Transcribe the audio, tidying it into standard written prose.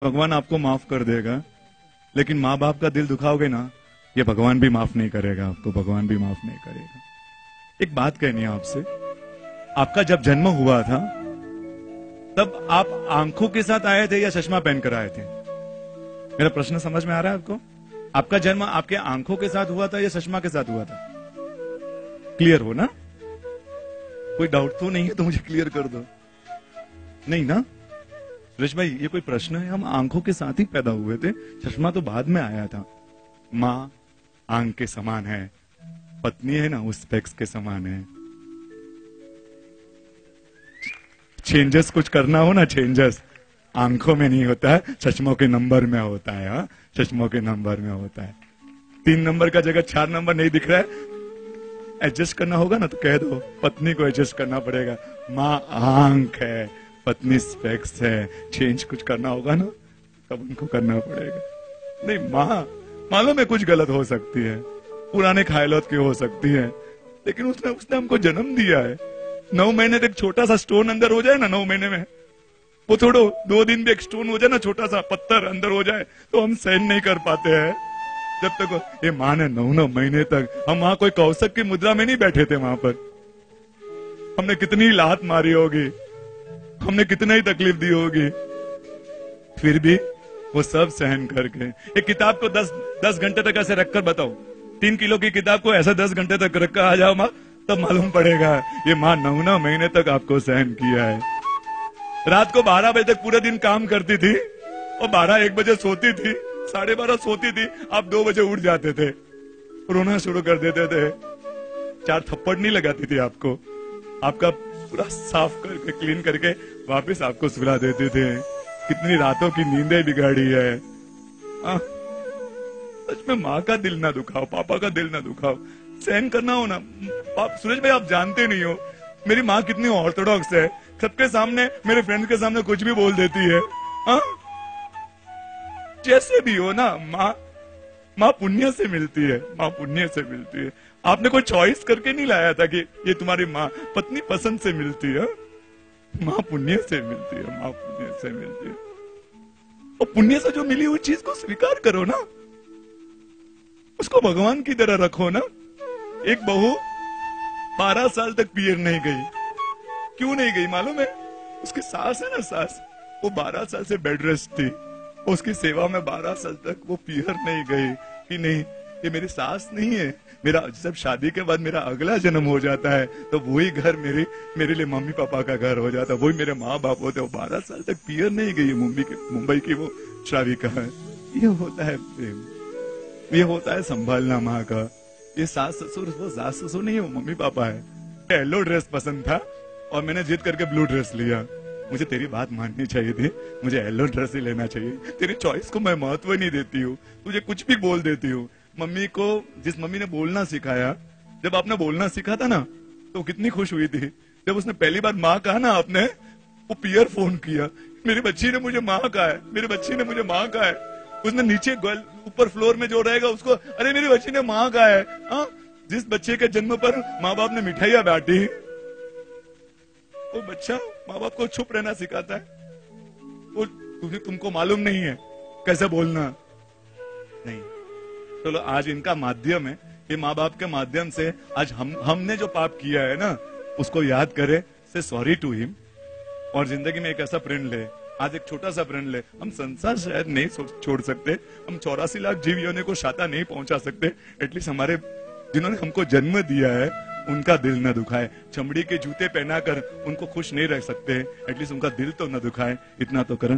भगवान आपको माफ कर देगा, लेकिन माँ बाप का दिल दुखाओगे ना, ये भगवान भी माफ नहीं करेगा आपको, भगवान भी माफ नहीं करेगा। एक बात कहनी है आपसे, आपका जब जन्म हुआ था तब आप आंखों के साथ आए थे या चश्मा पहनकर आए थे? मेरा प्रश्न समझ में आ रहा है आपको? आपका जन्म आपके आंखों के साथ हुआ था या चश्मा के साथ हुआ था? क्लियर हो ना? कोई डाउट तो नहीं है तो मुझे क्लियर कर दो। नहीं ना सुरेश भाई, ये कोई प्रश्न है? हम आंखों के साथ ही पैदा हुए थे, चश्मा तो बाद में आया था। माँ आंख के समान है, पत्नी है ना उस स्पेक्स के समान है। चेंजेस कुछ करना हो ना, चेंजेस आंखों में नहीं होता है, चश्मों के नंबर में होता है। हाँ, चश्मों के नंबर में होता है। 3 नंबर का जगह 4 नंबर नहीं दिख रहा है, एडजस्ट करना होगा ना तो कह दो, पत्नी को एडजस्ट करना पड़ेगा। माँ आंख है, पत्नी स्पेक्स है, चेंज कुछ करना होगा ना तब उनको करना पड़ेगा। नहीं, माँ मालूम है कुछ गलत हो सकती है, पुराने ख्यालों की हो सकती है, लेकिन उसने हमको जन्म दिया है। 9 महीने तक छोटा सा स्टोन अंदर हो जाए ना, 9 महीने में वो छोड़ो, 2 दिन भी एक स्टोन हो जाए ना, छोटा सा पत्थर अंदर हो जाए तो हम सहन नहीं कर पाते हैं। जब तक ये माँ ने 9 महीने तक, हम वहां कोई कौशक की मुद्रा में नहीं बैठे थे, वहां पर हमने कितनी लात मारी होगी, हमने कितना ही तकलीफ दी होगी, फिर भी वो सब सहन करके एक किताब को 10 घंटे तक ऐसे रखकर बताओ, 3 किलो की किताब को ऐसा 10 घंटे तक रखकर आ जाओ माँ, तब मालूम पड़ेगा ये माँ 9 महीने तक आपको सहन किया है। रात को 12 बजे तक पूरे दिन काम करती थी और 12-1 बजे सोती थी, 12:30 सोती थी, आप 2 बजे उठ जाते थे, रोना शुरू कर देते थे। 4 थप्पड़ नहीं लगाती थी आपको, आपका पूरा साफ करके क्लीन करके वापस आपको सुला देते थे। कितनी रातों की नींदें बिगाड़ी है। सच में माँ का दिल ना दुखाओ, पापा का दिल ना दुखाओ, सहन करना हो ना। सुरेश भाई आप जानते नहीं हो मेरी माँ कितनी ऑर्थोडॉक्स है, सबके सामने, मेरे फ्रेंड के सामने कुछ भी बोल देती है। जैसे भी हो ना, माँ पुण्य से मिलती है, माँ पुण्य से मिलती है। आपने कोई चॉइस करके नहीं लाया था कि ये तुम्हारी माँ, पत्नी पसंद से मिलती है, माँ पुण्य से मिलती है, माँ पुण्य से मिलती है। और पुण्य से जो मिली हुई चीज को स्वीकार करो ना, उसको भगवान की तरह रखो ना। एक बहू 12 साल तक पियर नहीं गई, क्यों नहीं गई मालूम है? उसकी सास है ना, सास, वो 12 साल से बेड रेस्ट थी, उसकी सेवा में 12 साल तक वो पियर नहीं गई कि नहीं ये मेरी सास नहीं है। मेरा जब शादी के बाद मेरा अगला जन्म हो जाता है तो वही घर मेरे लिए मम्मी पापा का घर हो जाता है, वही मेरे माँ बाप होते। वो 12 साल तक पियर नहीं गई, मुंबई की वो श्राविका है। ये होता है प्रेम, ये होता है संभालना माँ का। ये सास ससुर, वो सास ससुर नहीं है, वो मम्मी पापा है। येलो ड्रेस पसंद था और मैंने जिद करके ब्लू ड्रेस लिया। मुझे तेरी बात माननी चाहिए थी, मुझे येलो ड्रेस ही लेना चाहिए। तेरी चॉइस को मैं महत्व नहीं देती हूँ, तुझे कुछ भी बोल देती हूँ। मम्मी को, जिस मम्मी ने बोलना सिखाया, जब आपने बोलना सीखा था ना तो कितनी खुश हुई थी जब उसने पहली बार माँ कहा ना, आपने वो पियर फोन किया, मेरी बच्ची ने मुझे माँ कहा है, मेरी बच्ची ने मुझे माँ कहा है। उसने नीचे ऊपर फ्लोर में जो रहेगा उसको, अरे मेरी बच्ची ने माँ कहा है। जिस बच्चे के जन्म पर माँ बाप ने मिठाइयां बांटी, वो बच्चा माँ बाप को चुप रहना सिखाता है। वो तुमको मालूम नहीं है कैसे बोलना। नहीं, चलो आज इनका माध्यम है, ये माँ बाप के माध्यम से आज हमने जो पाप किया है ना उसको याद करे, से सॉरी टू हिम, और जिंदगी में एक ऐसा प्रण ले। आज एक छोटा सा प्रण ले। हम संसार शायद नहीं छोड़ सकते, हम 84 लाख जीव योनि को शाता नहीं पहुंचा सकते, एटलीस्ट हमारे जिन्होंने हमको जन्म दिया है उनका दिल न दुखाए। चमड़ी के जूते पहनाकर उनको खुश नहीं रख सकते, एटलीस्ट उनका दिल तो न दुखाए, इतना तो करें।